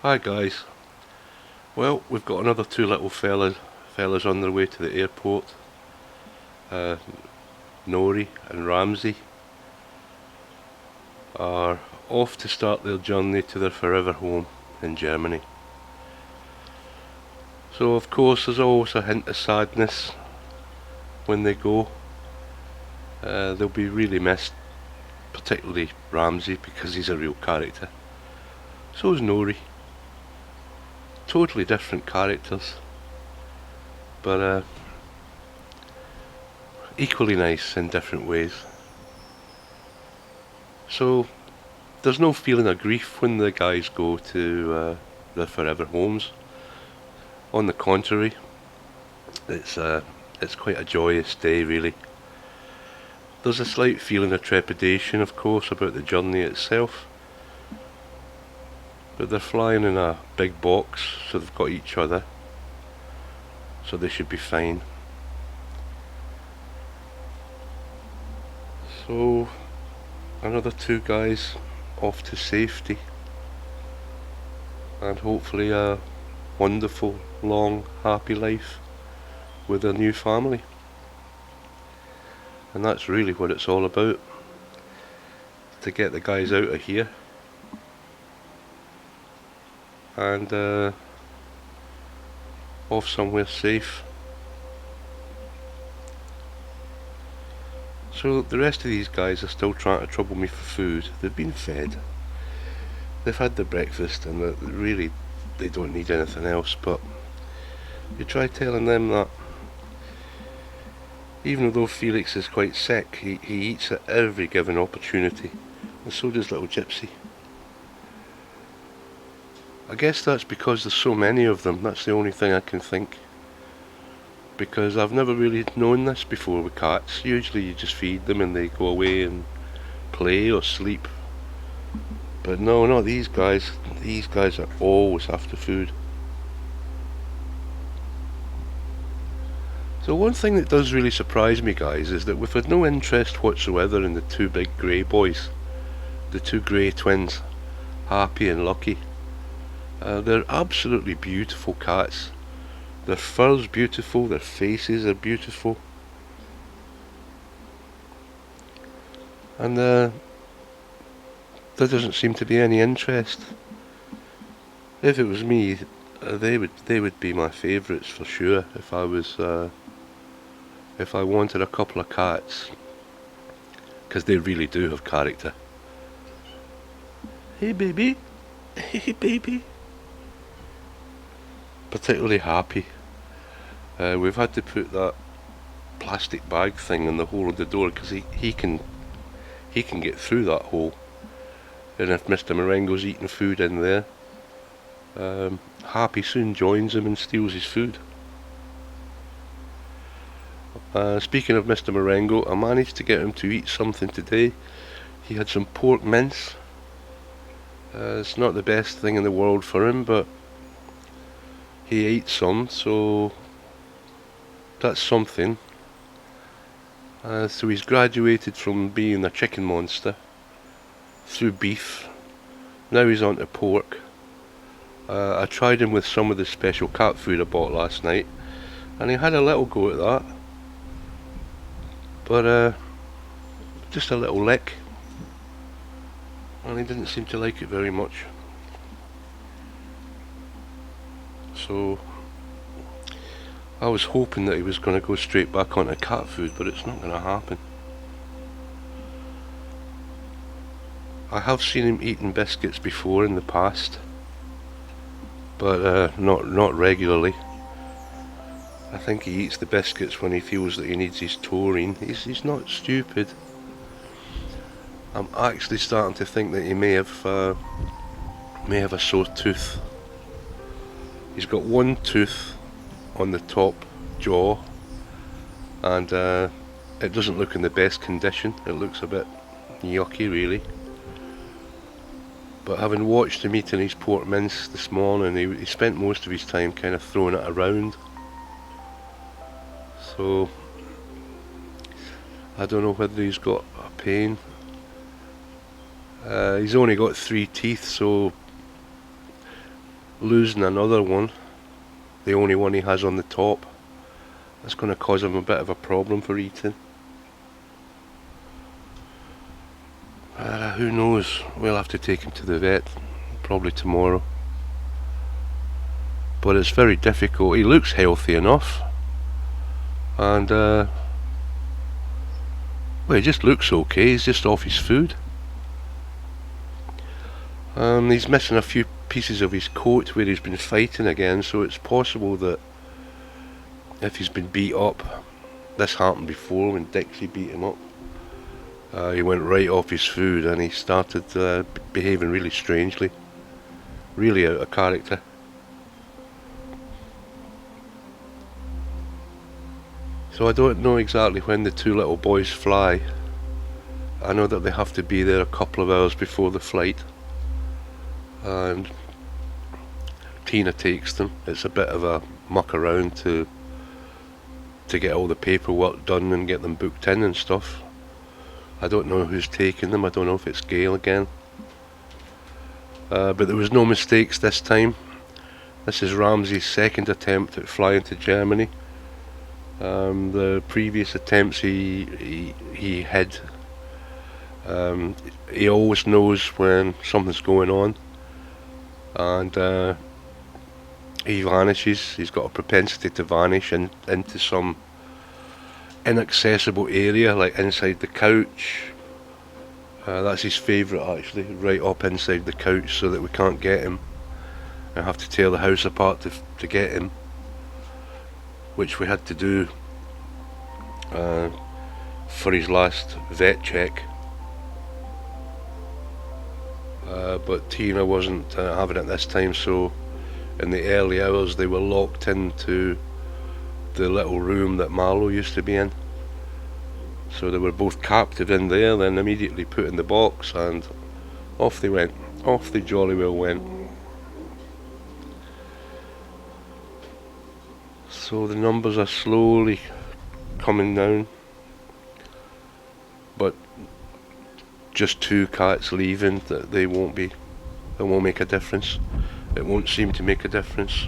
Hi guys. Well, we've got another two little fellas on their way to the airport. Uh, Nori and Ramsey are off to start their journey to their forever home in Germany. So of course there's always a hint of sadness when they go. They'll be really missed, particularly Ramsey because he's a real character. So is Nori. Totally different characters, but equally nice in different ways. So there's no feeling of grief when the guys go to their forever homes. On the contrary, it's quite a joyous day, really. There's a slight feeling of trepidation, of course, about the journey itself, but they're flying in a big box, so they've got each other, so they should be fine. So another two guys off to safety, and hopefully a wonderful, long, happy life with their new family. And that's really what it's all about, to get the guys out of here and off somewhere safe. So the rest of these guys are still trying to trouble me for food. They've been fed, they've had their breakfast, and they don't need anything else. But you try telling them that even though Felix is quite sick, he eats at every given opportunity, and so does little Gypsy. I guess that's because there's so many of them. That's the only thing I can think, because I've never really known this before with cats. Usually you just feed them and they go away and play or sleep, but no, not these guys. These guys are always after food. So one thing that does really surprise me, guys, is that we've had no interest whatsoever in the two big grey boys, the two grey twins, Happy and Lucky. They're absolutely beautiful cats. Their fur's beautiful, their faces are beautiful, and there doesn't seem to be any interest. If it was me, they would be my favourites for sure. If I wanted a couple of cats, because they really do have character. Hey baby, hey baby. Particularly Happy. We've had to put that plastic bag thing in the hole of the door because he can get through that hole, and if Mr. Marengo's eating food in there, Happy soon joins him and steals his food. Speaking of Mr. Marengo, I managed to get him to eat something today. He had some pork mince. It's not the best thing in the world for him, but he ate some, so that's something. So he's graduated from being a chicken monster through beef. Now he's on to pork. I tried him with some of the special cat food I bought last night, and he had a little go at that, but just a little lick, and he didn't seem to like it very much. So I was hoping that he was going to go straight back onto cat food, but it's not going to happen. I have seen him eating biscuits before in the past, but not regularly. I think he eats the biscuits when he feels that he needs his taurine. He's not stupid. I'm actually starting to think that he may have a sore tooth. He's got one tooth on the top jaw, and it doesn't look in the best condition. It looks a bit yucky, really. But having watched him eating his pork mince this morning, he spent most of his time kind of throwing it around. So I don't know whether he's got a pain. He's only got 3 teeth, so losing another one, the only one he has on the top, that's going to cause him a bit of a problem for eating. Who knows? We'll have to take him to the vet probably tomorrow. But it's very difficult. He looks healthy enough, and well, he just looks okay. He's just off his food. He's missing a few pieces of his coat where he's been fighting again, so it's possible that if he's been beat up, this happened before when Dixie beat him up. He went right off his food and he started behaving really strangely, really out of character. So I don't know exactly when the two little boys fly. I know that they have to be there a couple of hours before the flight, and Tina takes them. It's a bit of a muck around to get all the paperwork done and get them booked in and stuff. I don't know who's taking them. I don't know if it's Gail again. But there was no mistakes this time. This is Ramsey's second attempt at flying to Germany. The previous attempts he hid. He always knows when something's going on, and he vanishes. He's got a propensity to vanish into some inaccessible area, like inside the couch. That's his favourite, actually, right up inside the couch so that we can't get him. I have to tear the house apart to get him, which we had to do for his last vet check. But Tina wasn't having it this time, so in the early hours they were locked into the little room that Marlowe used to be in. So they were both captive in there, then immediately put in the box, and off they went. Off they jolly well went. So the numbers are slowly coming down, but just 2 cats leaving, that it won't make a difference. It won't seem to make a difference.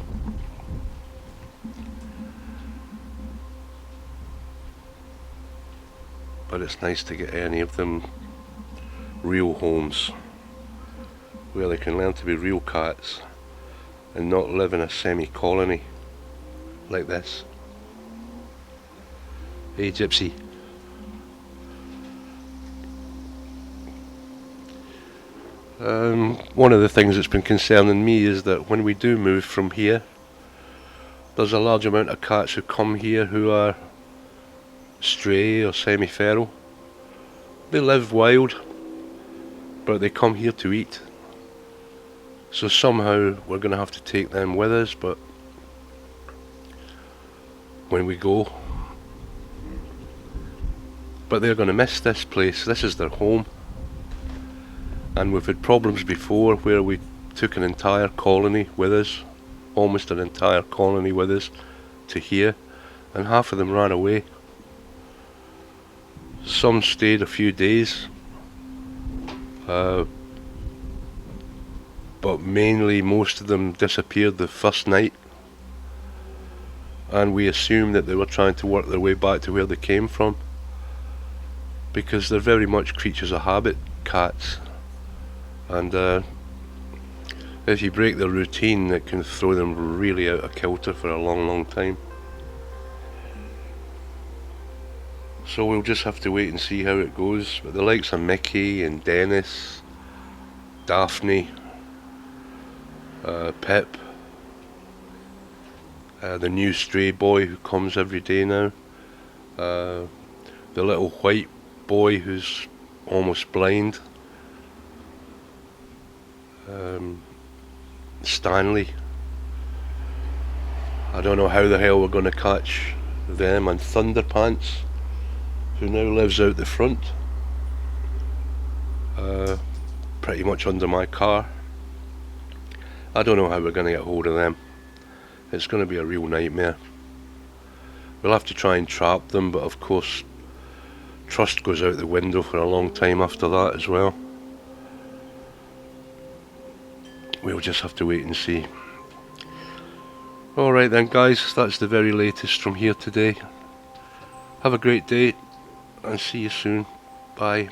But it's nice to get any of them real homes where they can learn to be real cats and not live in a semi-colony like this. Hey, Gypsy. One of the things that's been concerning me is that when we do move from here, there's a large amount of cats who come here who are stray or semi-feral. They live wild, but they come here to eat. So somehow we're going to have to take them with us, but when we go. But they're going to miss this place. This is their home. And we've had problems before where we took an entire colony with us, almost an entire colony with us, to here, and half of them ran away. Some stayed a few days, but mainly most of them disappeared the first night, and we assumed that they were trying to work their way back to where they came from, because they're very much creatures of habit, cats, and if you break their routine, it can throw them really out of kilter for a long time. So we'll just have to wait and see how it goes. But the likes of Mickey and Dennis, Daphne, Pip, the new stray boy who comes every day now, the little white boy who's almost blind, Stanley. I don't know how the hell we're going to catch them, and Thunderpants, who now lives out the front, pretty much under my car. I don't know how we're going to get hold of them. It's going to be a real nightmare. We'll have to try and trap them, but of course trust goes out the window for a long time after that as well. We'll just have to wait and see. Alright then guys, that's the very latest from here today. Have a great day and see you soon. Bye.